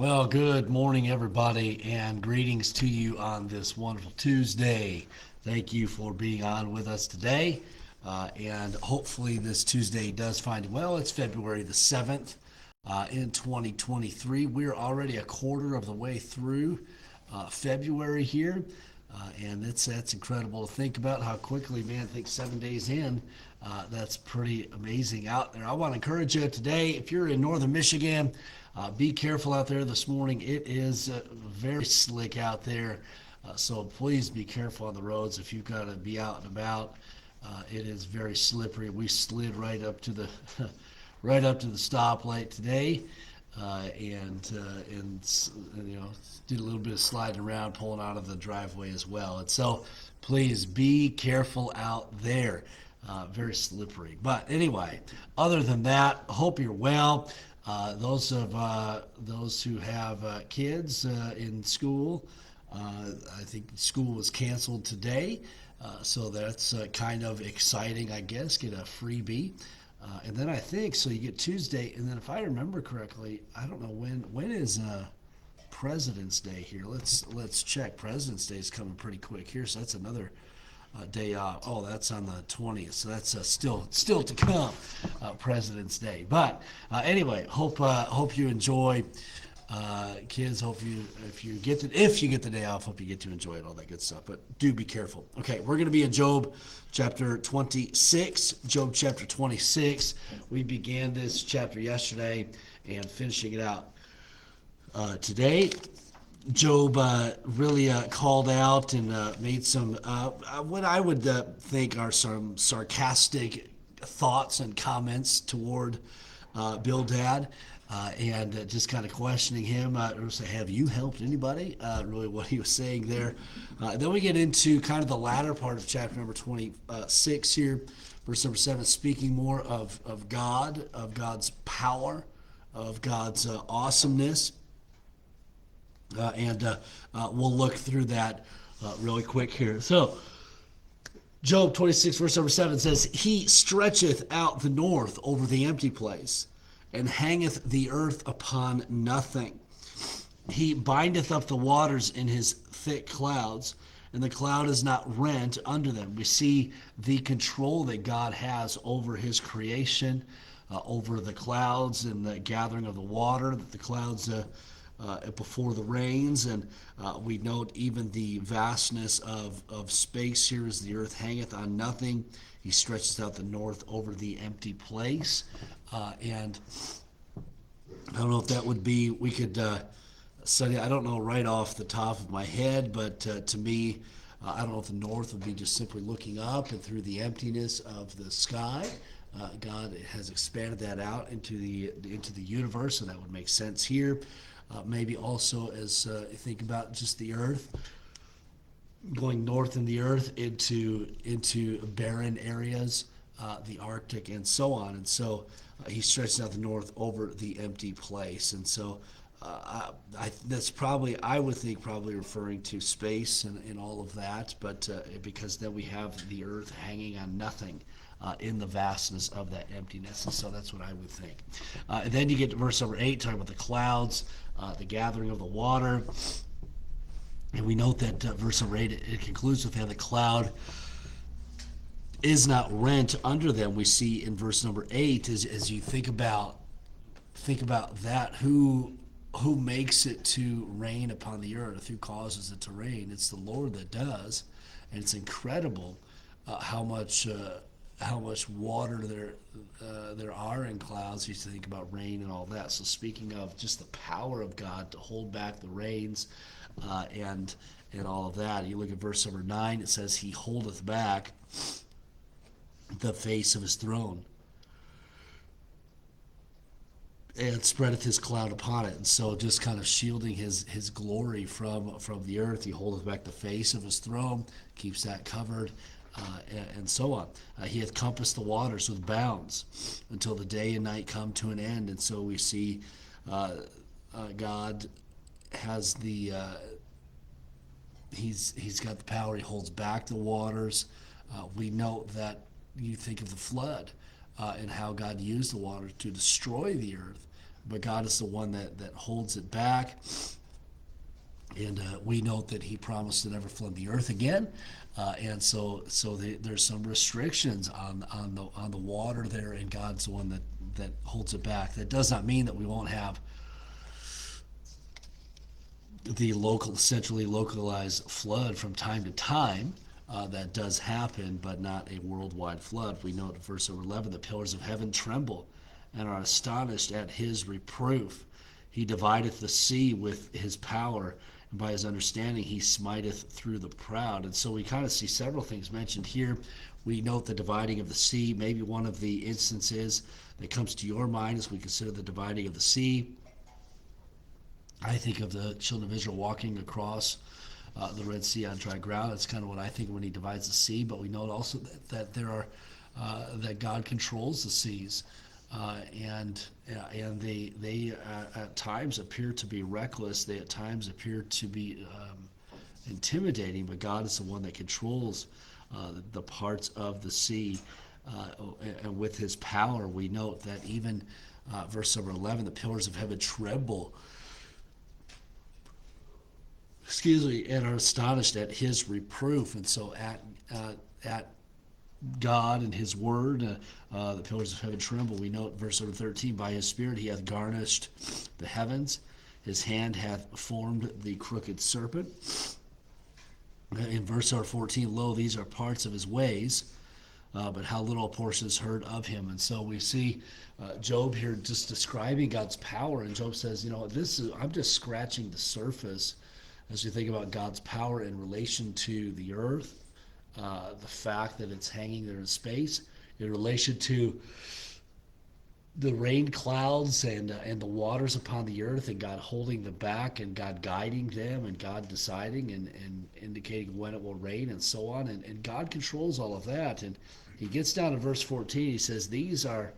Well, good morning, everybody, and greetings to you on this wonderful Tuesday. Thank you for being on with us today. And hopefully, this Tuesday does find you well. It's February the 7th in 2023. We're already a quarter of the way through February here. And that's incredible to think about how quickly, man, I think 7 days in, that's pretty amazing out there. I want to encourage you today, if you're in northern Michigan, be careful out there this morning. It is very slick out there, so please be careful on the roads if you've got to be out and about. It is very slippery. We slid right up to the right up to the stoplight today, and did a little bit of sliding around, pulling out of the driveway as well. And so, please be careful out there. Very slippery. But anyway, other than that, hope you're well. Those who have kids in school, I think school was canceled today, so that's kind of exciting, I guess. Get a freebie. And then I think so. You get Tuesday, and then if I remember correctly, I don't know when is President's Day here. Let's check. President's Day is coming pretty quick here, so that's another day off. Oh, that's on the 20th, so that's still to come, President's Day. But anyway, hope you enjoy. Kids, hope you if you get the day off, hope you get to enjoy it, all that good stuff. But do be careful. Okay, we're going to be in Job chapter 26. Job chapter 26. We began this chapter yesterday and finishing it out today. Job really called out and made some what I would think are some sarcastic thoughts and comments toward Bildad, and just kind of questioning him. Have you helped anybody? Really, what he was saying there. Then we get into kind of the latter part of chapter number 26 here, verse number 7, speaking more of God, of God's power, of God's awesomeness. And we'll look through that really quick here. So, Job 26, verse number 7 says, He stretcheth out the north over the empty place, and hangeth the earth upon nothing. He bindeth up the waters in his thick clouds, and the cloud is not rent under them. We see the control that God has over his creation, over the clouds and the gathering of the water, that the clouds before the rains, and we note even the vastness of space here as the earth hangeth on nothing. He stretches out the north over the empty place, and I don't know if that would be, we could study, I don't know right off the top of my head, but to me, I don't know if the north would be just simply looking up and through the emptiness of the sky. God has expanded that out into the universe, so that would make sense here. Maybe also as you think about just the earth, going north in the earth into barren areas, the Arctic and so on. And so he stretches out the north over the empty place. And so that's probably, I would think, probably referring to space and all of that, but because then we have the earth hanging on nothing. In the vastness of that emptiness. And so that's what I would think. And then you get to verse number 8, talking about the clouds, the gathering of the water. And we note that verse number 8, it concludes with how the cloud is not rent under them. We see in verse number 8, as you think about that, who makes it to rain upon the earth, who causes it to rain. It's the Lord that does. And it's incredible how much water there are in clouds. You think about rain and all that. So speaking of just the power of God to hold back the rains and all of that, you look at verse number 9. It says, He holdeth back the face of his throne, and spreadeth his cloud upon it. And so just kind of shielding his glory from the earth. He holdeth back the face of his throne, keeps that covered. And so on. He hath compassed the waters with bounds until the day and night come to an end. And so we see God has he's got the power. He holds back the waters. We note that you think of the flood and how God used the water to destroy the earth. but God is the one that holds it back. And we note that he promised to never flood the earth again, and there's some restrictions on the water there, and God's the one that holds it back. That does not mean that we won't have the centrally localized flood from time to time. That does happen, but not a worldwide flood. We note in verse 11, the pillars of heaven tremble and are astonished at his reproof. He divideth the sea with his power, and by his understanding he smiteth through the proud. And so we kind of see several things mentioned here. We note the dividing of the sea. Maybe one of the instances that comes to your mind as we consider the dividing of the sea. I think of the children of Israel walking across the Red Sea on dry ground. That's kind of what I think when he divides the sea. But we note also that there are that God controls the seas, and they at times appear to be reckless. They at times appear to be intimidating. But God is the one that controls the parts of the sea, and with His power, we note that even verse number 11, the pillars of heaven tremble. And are astonished at his reproof. And so at God and his word, the pillars of heaven tremble. We note verse 13, by his spirit he hath garnished the heavens, his hand hath formed the crooked serpent. In verse 14, lo, these are parts of his ways, but how little a portion is heard of him. And so we see Job here just describing God's power, and Job says, I'm just scratching the surface as we think about God's power in relation to the earth, the fact that it's hanging there in space, in relation to the rain clouds and the waters upon the earth, and God holding them back, and God guiding them, and God deciding and indicating when it will rain, and so on. And God controls all of that. And he gets down to verse 14. He says, these are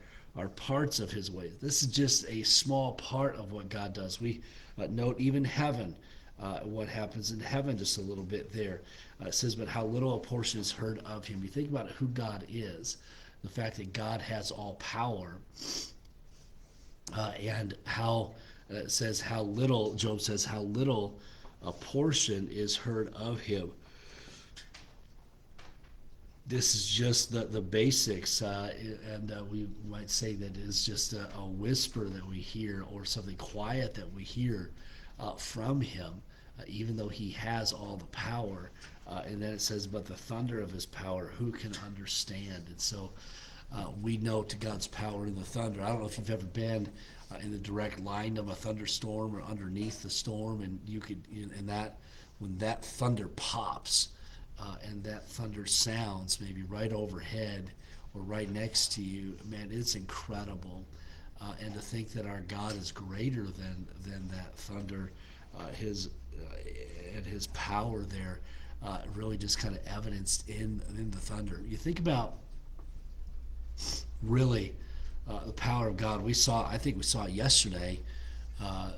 parts of his ways. This is just a small part of what God does. We note even heaven. What happens in heaven just a little bit there. It says, but how little a portion is heard of him. You think about who God is, the fact that God has all power, and how it says how little, Job says, how little a portion is heard of him. This is just the basics, and we might say that it is just a whisper that we hear, or something quiet that we hear from him, even though he has all the power. And then it says, but the thunder of his power, who can understand? And so we know to God's power in the thunder. I don't know if you've ever been in the direct line of a thunderstorm or underneath the storm, and when that thunder pops, and that thunder sounds maybe right overhead or right next to you, man, it's incredible. And to think that our God is greater than that thunder, his power there, really just kind of evidenced in the thunder. You think about really the power of God. I think we saw it yesterday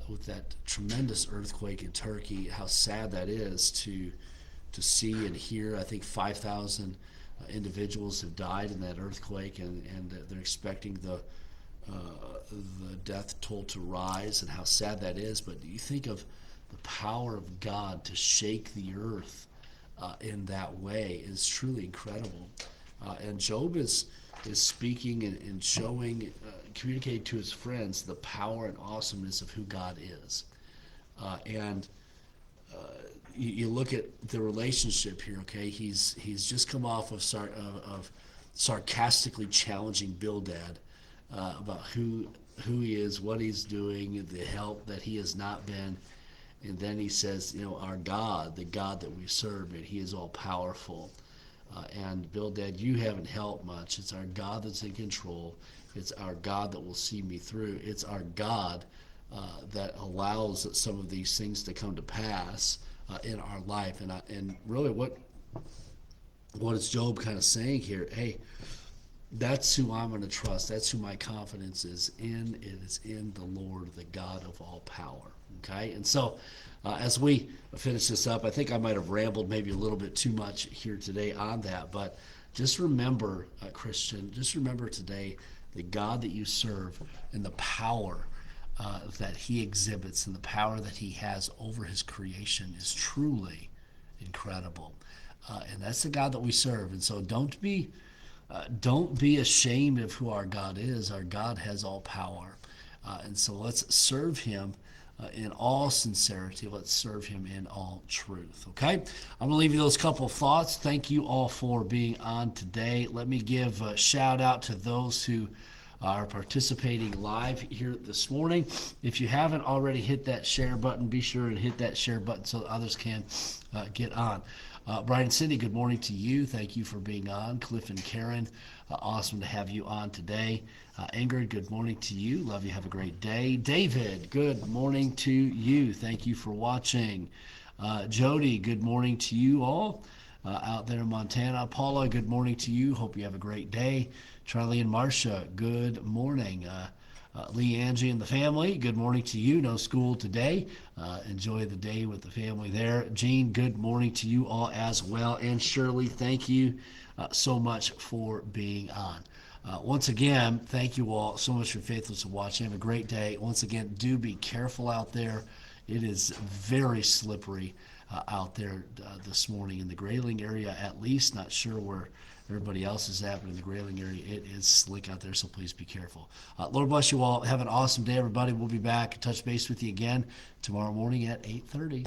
with that tremendous earthquake in Turkey. How sad that is to see and hear. I think 5,000 individuals have died in that earthquake, and they're expecting the death toll to rise, and how sad that is. But you think of the power of God to shake the earth in that way is truly incredible. And Job is speaking and showing, communicating to his friends the power and awesomeness of who God is. You look at the relationship here. Okay, he's just come off of sarcastically challenging Bildad about who he is, what he's doing, the help that he has not been. And then he says, our God, the God that we serve, and he is all powerful. And Bildad, you haven't helped much. It's our God that's in control. It's our God that will see me through. It's our God that allows some of these things to come to pass in our life. And really what is Job kind of saying here? Hey, that's who I'm going to trust. That's who my confidence is in. It is in the Lord, the God of all power. Okay? And so as we finish this up, I think I might have rambled maybe a little bit too much here today on that, but just remember, Christian, just remember today the God that you serve and the power that he exhibits and the power that he has over his creation is truly incredible. And that's the God that we serve. And so don't be ashamed of who our God is. Our God has all power. And so let's serve him in all sincerity. Let's serve him in all truth. Okay? I'm going to leave you those couple of thoughts. Thank you all for being on today. Let me give a shout out to those who are participating live here this morning. If you haven't already hit that share button, be sure to hit that share button so that others can get on. Brian Cindy, good morning to you. Thank you for being on. Cliff and Karen, awesome to have you on today. Ingrid, good morning to you. Love you. Have a great day. David, good morning to you. Thank you for watching. Jody, good morning to you all out there in Montana. Paula, good morning to you. Hope you have a great day. Charlie and Marcia, good morning. Lee, Angie, and the family, good morning to you. No school today. Enjoy the day with the family there. Jean, good morning to you all as well. And Shirley, thank you so much for being on. Once again, thank you all so much for faithfulness of watching. Have a great day. Once again, do be careful out there. It is very slippery out there this morning in the Grayling area, at least. Not sure where everybody else is at, but in the Grayling area, it is slick out there, so please be careful. Lord bless you all. Have an awesome day, everybody. We'll be back, touch base with you again tomorrow morning at 8:30.